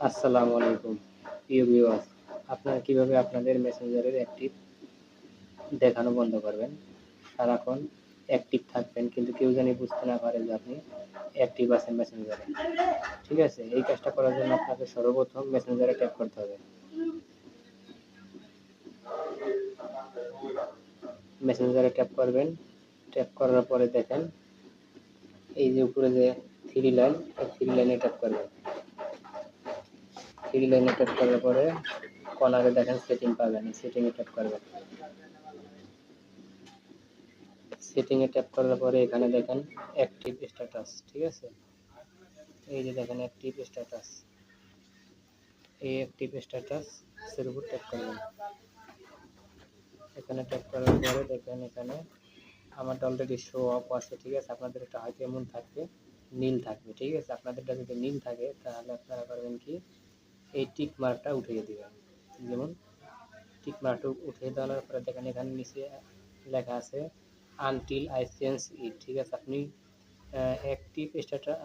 আসসালামু আলাইকুম প্রিয় ভিউয়ার্স, আপনারা কিভাবে আপনাদের মেসেঞ্জারের অ্যাক্টিভ দেখানো বন্ধ করবেন। সারাক্ষণ অ্যাক্টিভ থাকবেন কিন্তু কেউ জানি বুঝতে না পারে যে আপনি অ্যাক্টিভ আছেন মেসেঞ্জারে। ঠিক আছে, এই কাজটা করার জন্য আপনাকে সর্বপ্রথম মেসেঞ্জারে ট্যাপ করতে হবে। মেসেঞ্জারে ট্যাপ করবেন, ট্যাপ করার পরে দেখেন এই যে উপরে যে থ্রি লাইন, এই থ্রি লাইনে ট্যাপ করবেন। থ্রি লাইনে ট্যাপ করার পরে কর্নারে দেখেন সেটিং পাবেন, সেটিংয়ে ট্যাপ করবেন। সেটিংয়ে ট্যাপ করার পরে এখানে দেখেন অ্যাক্টিভ স্ট্যাটাস, ঠিক আছে, এই যে দেখেন অ্যাক্টিভ স্ট্যাটাস, এই অ্যাক্টিভ স্ট্যাটাসের উপর ট্যাপ করবেন। এখানে ট্যাপ করার পরে দেখেন এখানে আমারটা অলরেডি শো অফ আছে, ঠিক আছে। আপনাদের এটা হয়তো এমন থাকবে নীল থাকবে, ঠিক আছে। আপনাদেরটা যদি নীল থাকে তাহলে আপনারা করবেন কি, এই টিক মার্কটা উঠিয়ে দেবেন। যেমন টিক মার্কটা উঠিয়ে দেওয়ার পরে দেখেন এখানে নিচে লেখা আছে আনটিল আই চেঞ্জ ইট, ঠিক আছে। আপনি active status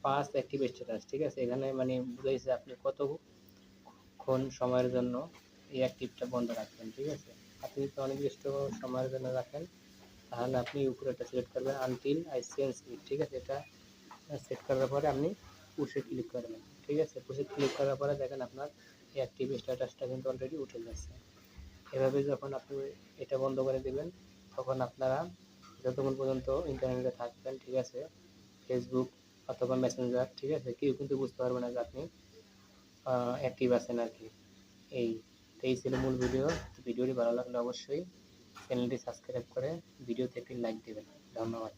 pass active status, ঠিক আছে। এখানে মানে বুঝাইছে আপনি কতক্ষণ সময়ের জন্য এই অ্যাক্টিভটা বন্ধ রাখবেন, ঠিক আছে। আপনি যদি অনির্দিষ্ট সময়ের জন্য রাখেন তাহলে আপনি উপরে একটা সিলেক্ট করবেন আনটিল আই চেঞ্জ ইট, ঠিক আছে। এটা সেট করার পরে আপনি পুশে ক্লিক করবেন, ঠিক আছে। পুশে ক্লিক করার পরে দেখেন আপনার অ্যাক্টিভ স্ট্যাটাসটা কিন্তু অলরেডি উঠে যাচ্ছে। এভাবে যখন আপনি এটা বন্ধ করে দেবেন তখন আপনারা যতক্ষণ পর্যন্ত ইন্টারনেটে থাকবেন, ঠিক আছে, ফেসবুক অথবা মেসেঞ্জার, ঠিক আছে, কেউ কিন্তু বুঝতে পারবে না যে আপনি অ্যাক্টিভ আছেন আর কি। এই ছিল মূল ভিডিও। ভিডিওটি ভালো লাগলে অবশ্যই চ্যানেলটি সাবস্ক্রাইব করে ভিডিওতে একটি লাইক দেবেন। ধন্যবাদ।